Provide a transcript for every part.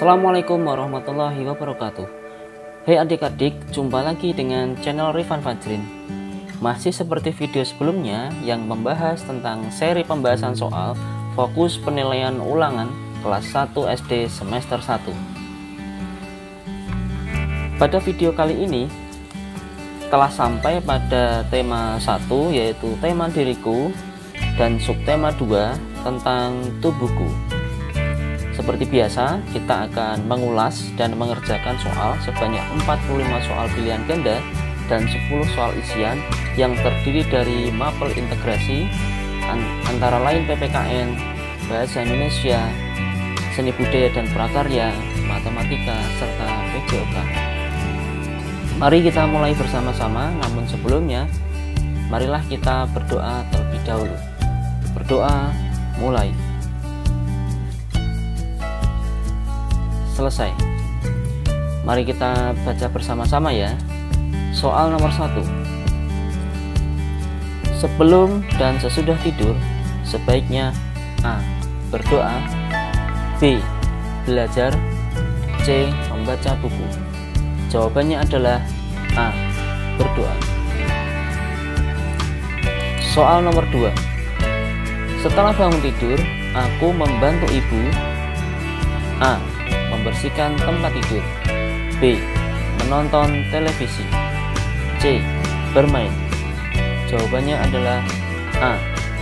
Assalamualaikum warahmatullahi wabarakatuh. Hai adik-adik, jumpa lagi dengan channel Rifan Fajrin. Masih seperti video sebelumnya yang membahas tentang seri pembahasan soal fokus penilaian ulangan kelas 1 SD semester 1. Pada video kali ini telah sampai pada tema 1, yaitu tema diriku, dan subtema 2 tentang tubuhku. Seperti biasa, kita akan mengulas dan mengerjakan soal sebanyak 45 soal pilihan ganda dan 10 soal isian yang terdiri dari mapel integrasi antara lain PPKN, Bahasa Indonesia, Seni Budaya dan Prakarya, Matematika, serta PJOK. Mari kita mulai bersama-sama, namun sebelumnya marilah kita berdoa terlebih dahulu. Berdoa, mulai. Selesai. Mari kita baca bersama-sama ya. Soal nomor 1. Sebelum dan sesudah tidur, sebaiknya A. Berdoa, B. Belajar, C. Membaca buku. Jawabannya adalah A. Berdoa. Soal nomor 2. Setelah bangun tidur, aku membantu ibu. A. Membersihkan tempat tidur, B. Menonton televisi, C. Bermain. Jawabannya adalah A.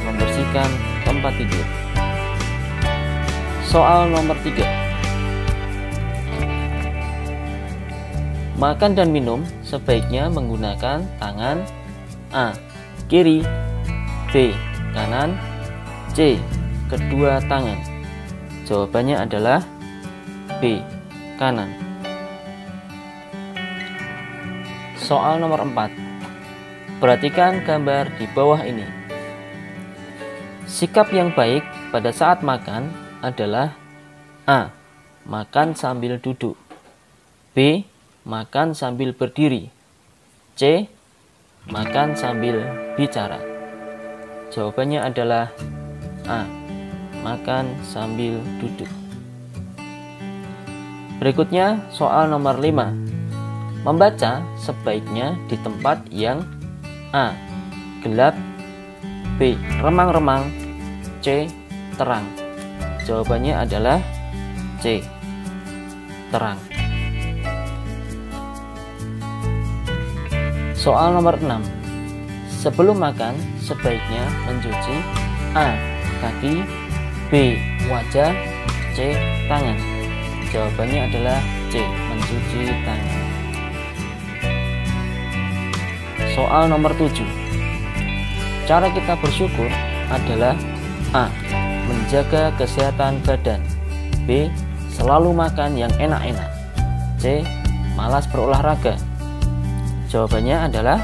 Membersihkan tempat tidur. Soal nomor 3. Makan dan minum sebaiknya menggunakan tangan A. Kiri, B. Kanan, C. Kedua tangan. Jawabannya adalah B. Kanan. Soal nomor 4. Perhatikan gambar di bawah ini. Sikap yang baik pada saat makan adalah A. Makan sambil duduk, B. Makan sambil berdiri, C. Makan sambil bicara. Jawabannya adalah A. Makan sambil duduk. Berikutnya soal nomor 5. Membaca sebaiknya di tempat yang A. Gelap, B. Remang-remang, C. Terang. Jawabannya adalah C. Terang. Soal nomor 6. Sebelum makan sebaiknya mencuci A. Kaki, B. Wajah, C. Tangan. Jawabannya adalah C. Mencuci tangan. Soal nomor 7. Cara kita bersyukur adalah A. Menjaga kesehatan badan, B. Selalu makan yang enak-enak, C. Malas berolahraga. Jawabannya adalah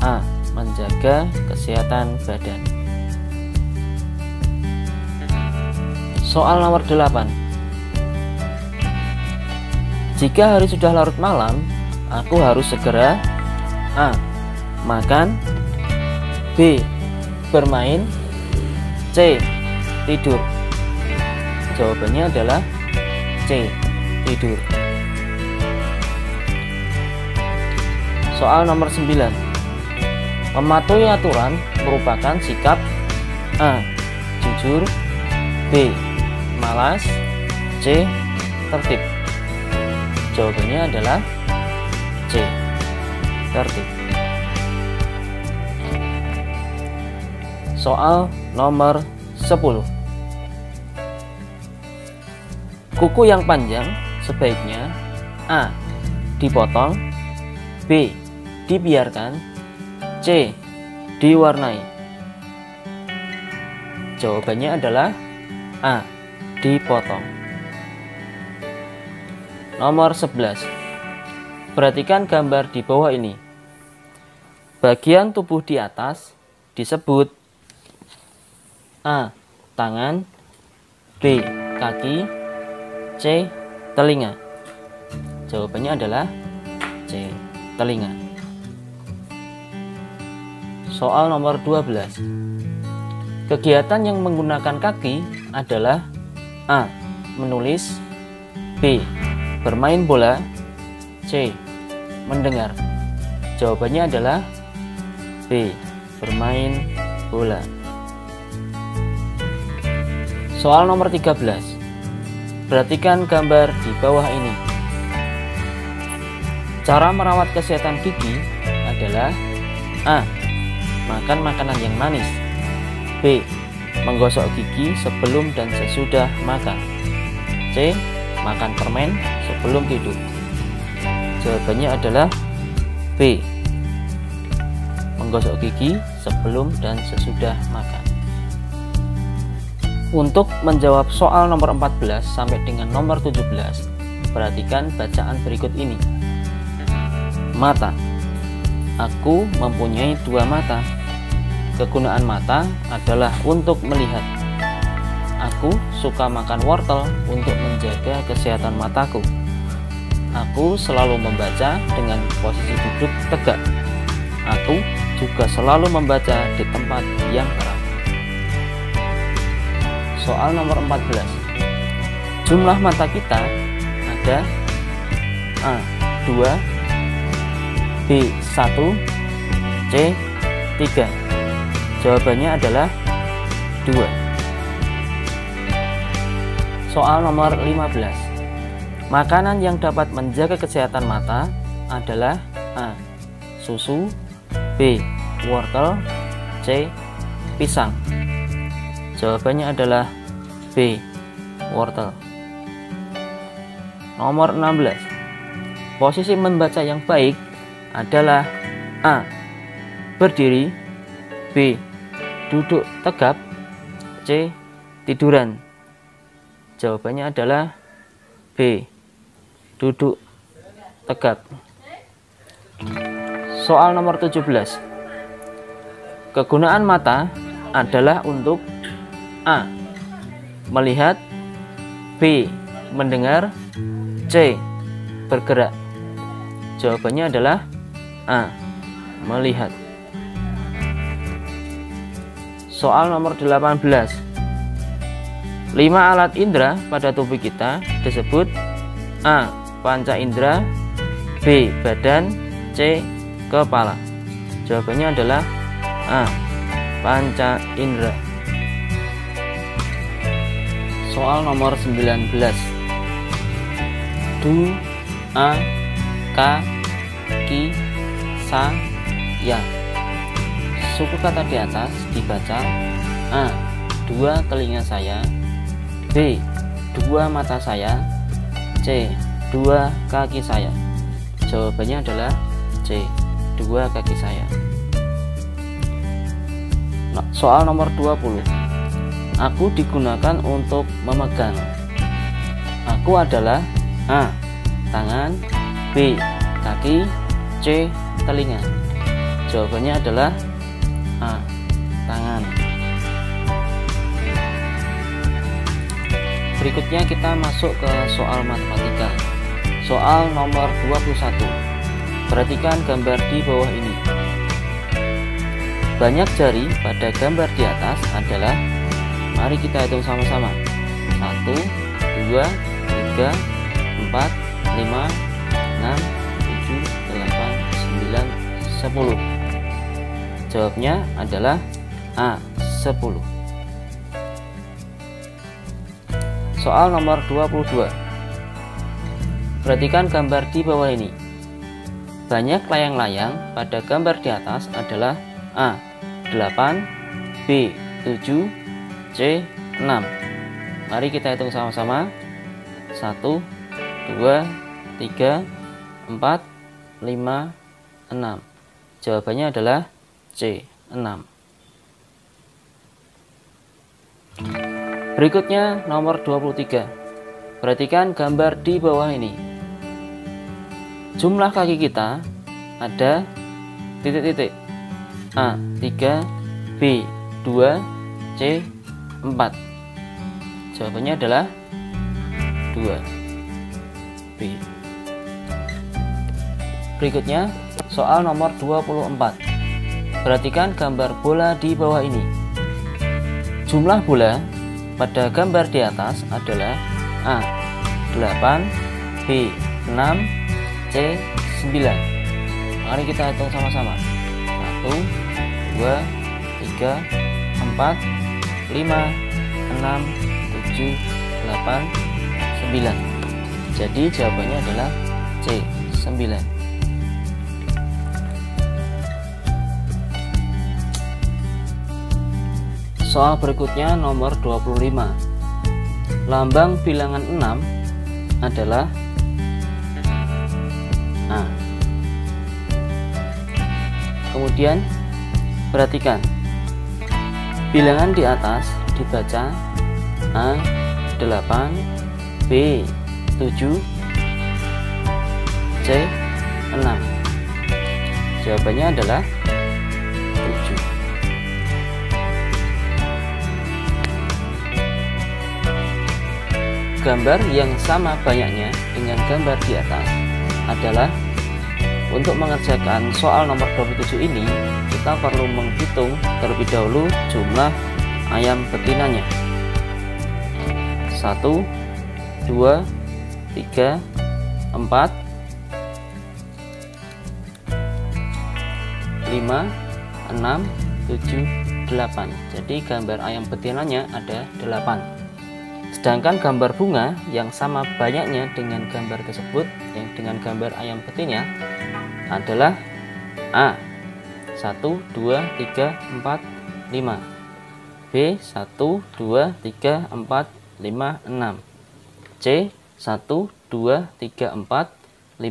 A. Menjaga kesehatan badan. Soal nomor 8. Jika hari sudah larut malam, aku harus segera A. Makan, B. Bermain, C. Tidur. Jawabannya adalah C. Tidur. Soal nomor 9. Mematuhi aturan merupakan sikap A. Jujur, B. Malas, C. Tertib. Jawabannya adalah C. Tertib. Soal nomor 10. Kuku yang panjang sebaiknya A. Dipotong, B. Dibiarkan, C. Diwarnai. Jawabannya adalah A. Dipotong. Nomor 11. Perhatikan gambar di bawah ini. Bagian tubuh di atas disebut A. Tangan, B. Kaki, C. Telinga. Jawabannya adalah C. Telinga. Soal nomor 12. Kegiatan yang menggunakan kaki adalah A. Menulis, B. Bermain bola. C. Mendengar. Jawabannya adalah B. Bermain bola. Soal nomor 13. Perhatikan gambar di bawah ini. Cara merawat kesehatan gigi adalah A. Makan makanan yang manis. B. Menggosok gigi sebelum dan sesudah makan. C. Makan permen sebelum tidur. Jawabannya adalah B. Menggosok gigi sebelum dan sesudah makan. Untuk menjawab soal nomor 14 sampai dengan nomor 17, perhatikan bacaan berikut ini. Mata. Aku mempunyai 2 mata. Kegunaan mata adalah untuk melihat. Aku suka makan wortel untuk menjaga kesehatan mataku. Aku selalu membaca dengan posisi duduk tegak. Aku juga selalu membaca di tempat yang terang. Soal nomor 14. Jumlah mata kita ada A. 2, B. 1, C. 3. Jawabannya adalah 2. Soal nomor 15. Makanan yang dapat menjaga kesehatan mata adalah A. Susu, B. Wortel, C. Pisang. Jawabannya adalah B. Wortel. Nomor 16. Posisi membaca yang baik adalah A. Berdiri, B. Duduk tegap, C. Tiduran. Jawabannya adalah B. Duduk tegap. Soal nomor 17. Kegunaan mata adalah untuk A. Melihat, B. Mendengar, C. Bergerak. Jawabannya adalah A. Melihat. Soal nomor 18. 5 alat indera pada tubuh kita disebut A. Panca indera, B. Badan, C. Kepala. Jawabannya adalah A. Panca indera. Soal nomor 19. Du, A, Ka, Ki, Sa, Ya. Suku kata di atas dibaca A. 2 telinga saya, B. 2 mata saya, C. 2 kaki saya. Jawabannya adalah C. 2 kaki saya. Soal nomor 20. Aku digunakan untuk memegang. Aku adalah A. Tangan, B. Kaki, C. Telinga. Jawabannya adalah A. Tangan. Berikutnya kita masuk ke soal matematika. Soal nomor 21. Perhatikan gambar di bawah ini. Banyak jari pada gambar di atas adalah, mari kita hitung sama-sama. 1, 2, 3, 4, 5, 6, 7, 8, 9, 10. Jawabnya adalah A. 10. Soal nomor 22. Perhatikan gambar di bawah ini. Banyak layang-layang pada gambar di atas adalah A. 8, B. 7, C. 6. Mari kita hitung sama-sama. 1, 2, 3, 4, 5, 6. Jawabannya adalah C. 6. Berikutnya nomor 23. Perhatikan gambar di bawah ini. Jumlah kaki kita ada titik-titik. A. 3, B. 2, C. 4. Jawabannya adalah 2, B. Berikutnya soal nomor 24. Perhatikan gambar bola di bawah ini. Jumlah bola pada gambar di atas adalah A. 8, B 6, C 9. Mari kita hitung sama-sama. 1, 2, 3, 4, 5, 6, 7, 8, 9. Jadi jawabannya adalah C 9. Soal berikutnya nomor 25. Lambang bilangan 6 adalah A. Kemudian perhatikan, bilangan di atas dibaca A 8, B 7, C 6. Jawabannya adalah 7. Gambar yang sama banyaknya dengan gambar di atas adalah, untuk mengerjakan soal nomor 27 ini, kita perlu menghitung terlebih dahulu jumlah ayam betinanya. 1, 2, 3, 4, 5, 6, 7, 8. Jadi gambar ayam betinanya ada 8. Sedangkan gambar bunga yang sama banyaknya dengan gambar tersebut, yang dengan gambar ayam betinnya, adalah A 1, 2, 3, 4, 5, B 1, 2, 3, 4, 5, 6, C 1, 2, 3, 4, 5,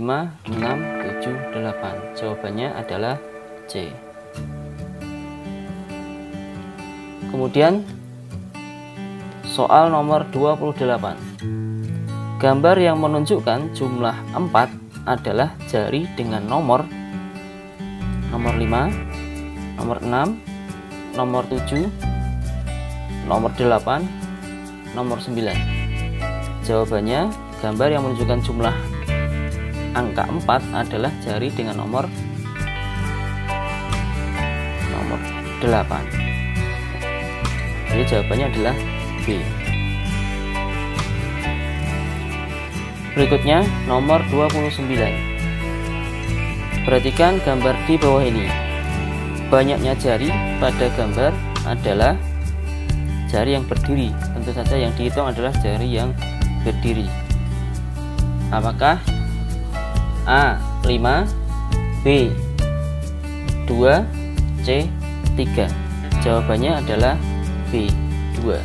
6, 7, 8. Jawabannya adalah C. Kemudian soal nomor 28. Gambar yang menunjukkan jumlah 4 adalah jari dengan nomor 5, nomor 6, nomor 7, nomor 8, nomor 9. Jawabannya, gambar yang menunjukkan jumlah angka 4 adalah jari dengan nomor 8. Jadi jawabannya adalah B. Berikutnya nomor 29. Perhatikan gambar di bawah ini. Banyaknya jari pada gambar adalah jari yang berdiri. Tentu saja yang dihitung adalah jari yang berdiri. Apakah A 5, B 2, C 3? Jawabannya adalah B 2.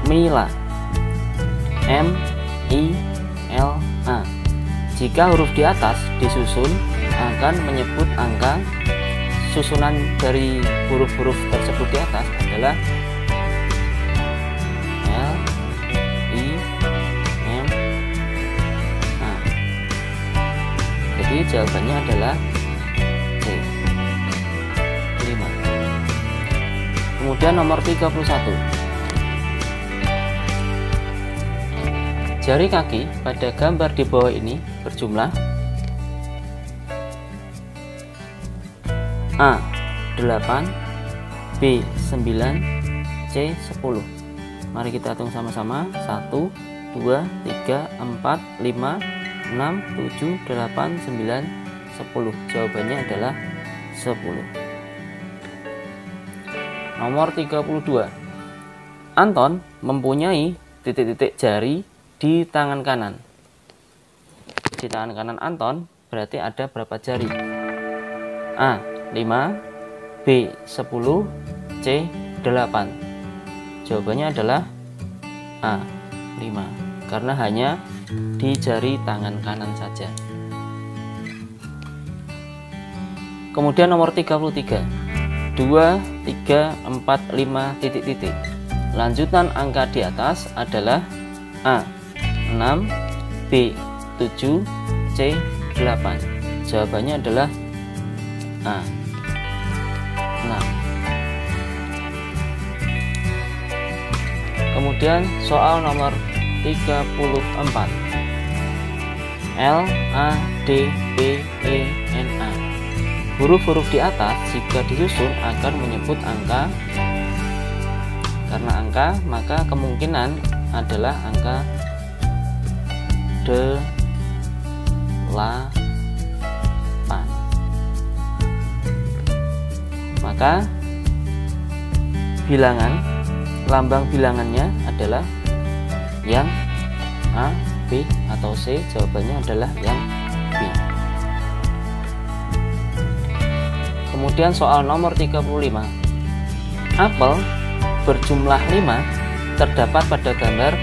Mila, M I L A. Jika huruf di atas disusun, akan menyebut angka. Susunan dari huruf-huruf tersebut di atas adalah L I M A. Jadi jawabannya adalah C 5. Kemudian nomor 31. Jari kaki pada gambar di bawah ini berjumlah A 8, B 9, C 10. Mari kita hitung sama-sama. 1, 2, 3, 4, 5, 6, 7, 8, 9, 10. Jawabannya adalah 10. Nomor 32. Anton mempunyai titik-titik jari di tangan kanan. Di tangan kanan Anton berarti ada berapa jari? A 5, B 10, C 8. Jawabannya adalah A 5, karena hanya di jari tangan kanan saja. Kemudian nomor 33. 2, 3, 4, 5 titik-titik. Lanjutan angka di atas adalah A 6, B 7, C 8. Jawabannya adalah A 6. Kemudian soal nomor 34. L A D B E N A. Huruf-huruf di atas jika disusun akan menyebut angka. angka, maka kemungkinan adalah angka 8. Maka lambang bilangannya adalah yang A, B, atau C. Jawabannya adalah yang B. Kemudian soal nomor 35. Apel berjumlah 5 terdapat pada gambar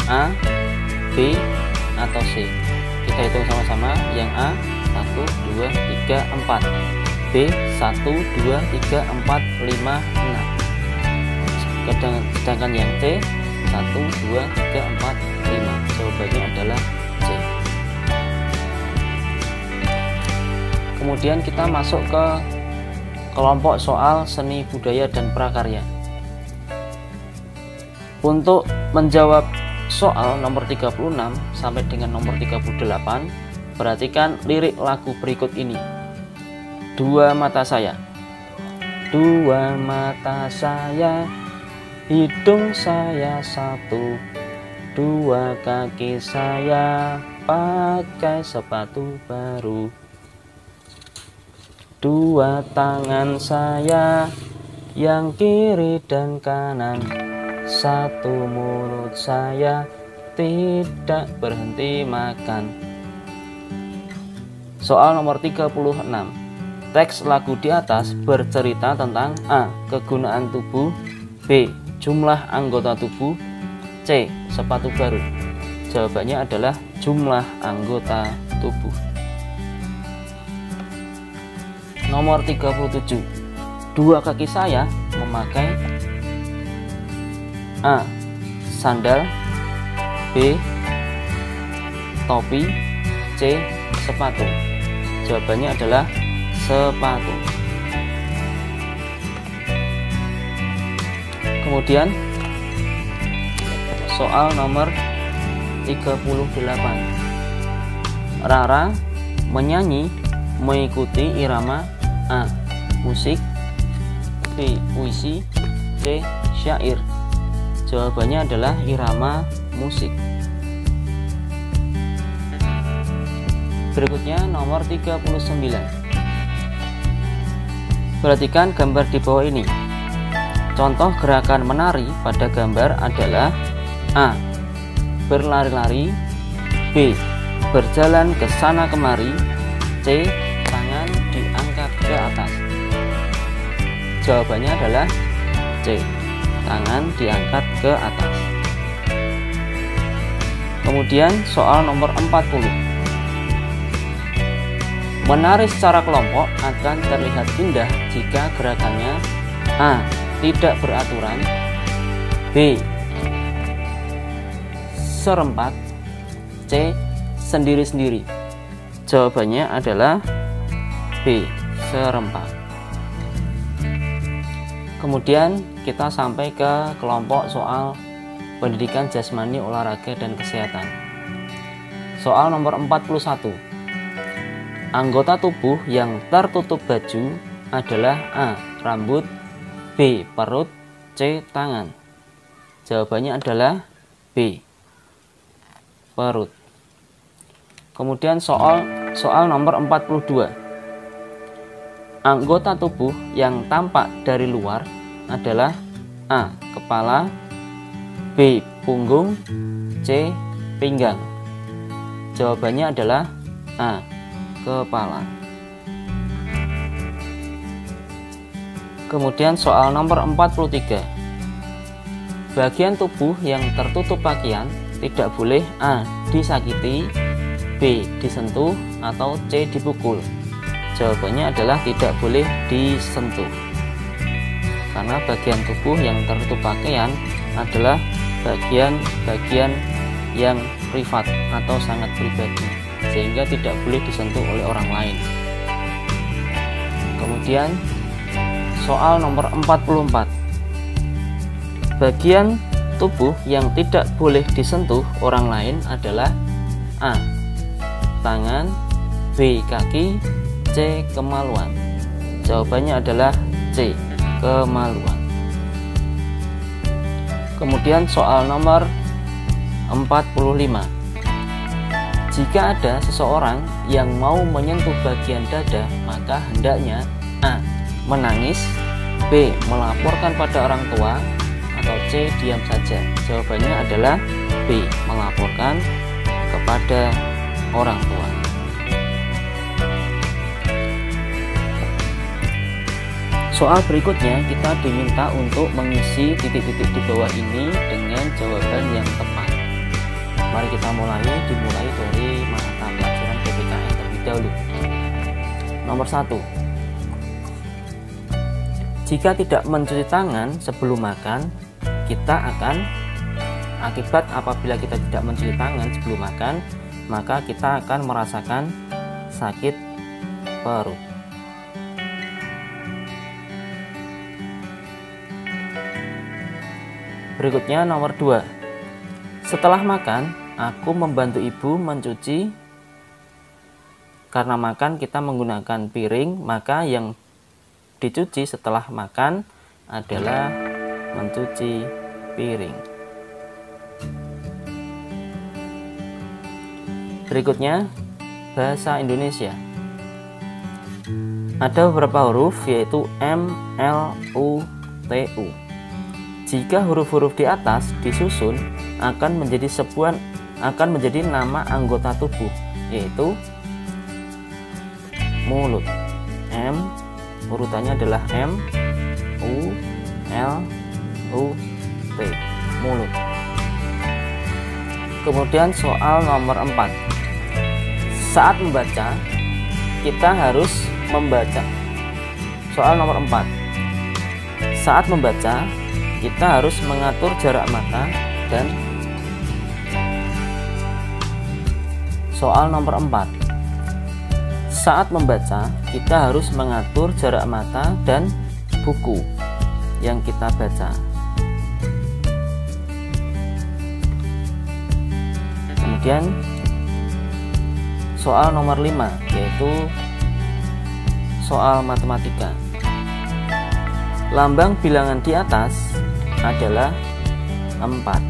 A, B, atau C. Kita hitung sama-sama. Yang A 1, 2, 3, 4. B 1, 2, 3, 4, 5, 6. Sedangkan yang C 1, 2, 3, 4, 5. Jawabannya adalah C. Kemudian kita masuk ke kelompok soal seni budaya dan prakarya. Untuk menjawab soal nomor 36 sampai dengan nomor 38, perhatikan lirik lagu berikut ini. Dua mata saya, dua mata saya, hidung saya satu, dua kaki saya pakai sepatu baru, dua tangan saya yang kiri dan kanan, satu mulut saya tidak berhenti makan. Soal nomor 36. Teks lagu di atas bercerita tentang A. Kegunaan tubuh, B. Jumlah anggota tubuh, C. Sepatu baru. Jawabannya adalah jumlah anggota tubuh. Nomor 37. Dua kaki saya memakai A. Sandal, B. Topi, C. Sepatu. Jawabannya adalah sepatu. Kemudian soal nomor 38. Rara menyanyi mengikuti irama A. Musik, B. Puisi, C. Syair. Jawabannya adalah irama musik. Berikutnya nomor 39. Perhatikan gambar di bawah ini. Contoh gerakan menari pada gambar adalah A. Berlari-lari, B. Berjalan ke sana kemari, C. Tangan diangkat ke atas. Jawabannya adalah C. Tangan diangkat ke atas. Kemudian soal nomor 40. Menari secara kelompok akan terlihat indah jika gerakannya A. Tidak beraturan, B. Serempak, C. Sendiri-sendiri. Jawabannya adalah B. Serempak. Kemudian kita sampai ke kelompok soal pendidikan jasmani, olahraga, dan kesehatan. Soal nomor 41. Anggota tubuh yang tertutup baju adalah A. Rambut, B. Perut, C. Tangan. Jawabannya adalah B. Perut. Kemudian soal nomor 42. Anggota tubuh yang tampak dari luar adalah A. Kepala, B. Punggung, C. Pinggang. Jawabannya adalah A. Kepala. Kemudian soal nomor 43. Bagian tubuh yang tertutup pakaian tidak boleh A. disakiti, B. disentuh, atau C. dipukul. Jawabannya adalah tidak boleh disentuh. Karena bagian tubuh yang tertutup pakaian adalah bagian yang privat atau sangat pribadi, sehingga tidak boleh disentuh oleh orang lain. Kemudian soal nomor 44. Bagian tubuh yang tidak boleh disentuh orang lain adalah A. tangan, B. kaki, C. kemaluan. Jawabannya adalah C. kemaluan. Kemudian soal nomor 45. Jika ada seseorang yang mau menyentuh bagian dada, maka hendaknya A. Menangis, B. Melaporkan pada orang tua, atau C. Diam saja. Jawabannya adalah B. Melaporkan kepada orang tua. Soal berikutnya kita diminta untuk mengisi titik-titik di bawah ini dengan jawaban yang tepat. Mari kita dimulai dari mata pelajaran PPKN terlebih dahulu. Nomor 1. Jika tidak mencuci tangan sebelum makan, apabila kita tidak mencuci tangan sebelum makan, maka kita akan merasakan sakit perut. Berikutnya nomor 2. Setelah makan, aku membantu ibu mencuci. Karena makan kita menggunakan piring, maka yang dicuci setelah makan adalah mencuci piring. Berikutnya bahasa Indonesia. Ada beberapa huruf, yaitu M, L, U, T, U. Jika huruf-huruf di atas disusun akan menjadi nama anggota tubuh, yaitu mulut. M, urutannya adalah M, U, L, U, T, mulut. Kemudian soal nomor 4. Saat membaca, kita harus membaca. Soal nomor 4. Saat membaca, kita harus mengatur jarak mata dan soal nomor 4. Saat membaca, kita harus mengatur jarak mata dan buku yang kita baca. Kemudian soal nomor 5, yaitu soal matematika. Lambang bilangan di atas adalah 4.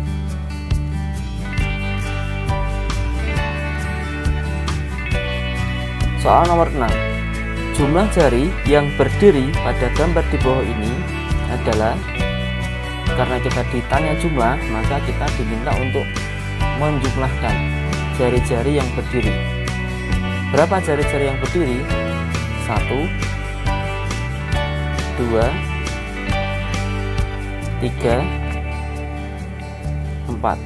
Soal nomor 6. Jumlah jari yang berdiri pada gambar di bawah ini adalah, karena kita ditanya jumlah, maka kita diminta untuk menjumlahkan jari-jari yang berdiri. Berapa jari-jari yang berdiri? 1, 2, 3, 4.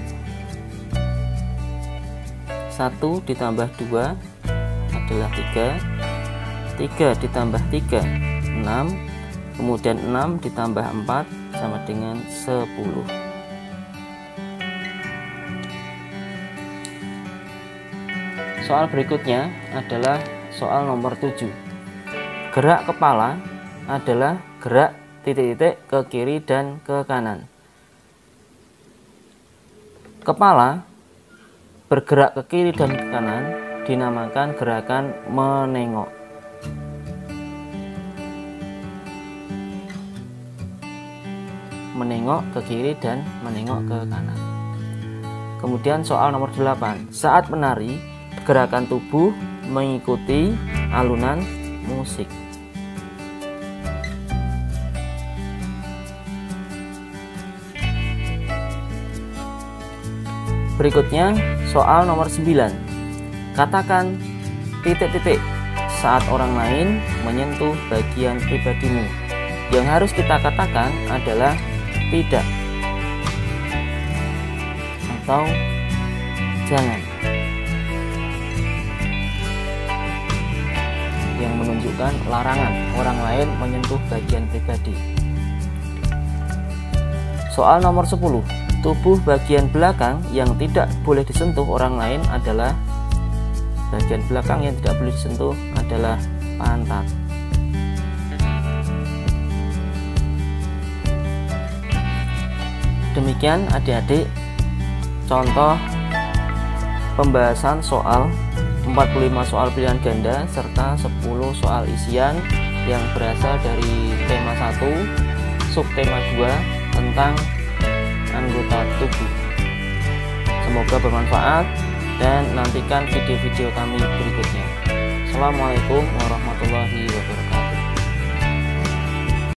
1 ditambah 2 adalah 3. 3 ditambah 3 6. Kemudian 6 ditambah 4 sama dengan 10. Soal berikutnya adalah soal nomor 7. Gerak kepala adalah gerak titik-titik ke kiri dan ke kanan. Kepala bergerak ke kiri dan ke kanan dinamakan gerakan menengok. Menengok ke kiri dan menengok ke kanan. Kemudian soal nomor 8. Saat menari, gerakan tubuh mengikuti alunan musik. Berikutnya soal nomor 9. Katakan titik-titik saat orang lain menyentuh bagian pribadimu. Yang harus kita katakan adalah tidak atau jangan, yang menunjukkan larangan orang lain menyentuh bagian pribadi. Soal nomor 10. Tubuh bagian belakang yang tidak boleh disentuh orang lain adalah, bagian belakang yang tidak boleh disentuh adalah pantat. Demikian adik-adik contoh pembahasan soal 45 soal pilihan ganda serta 10 soal isian yang berasal dari tema 1, subtema 2 tentang anggota tubuh. Semoga bermanfaat dan nantikan video-video kami berikutnya. Assalamualaikum warahmatullahi wabarakatuh.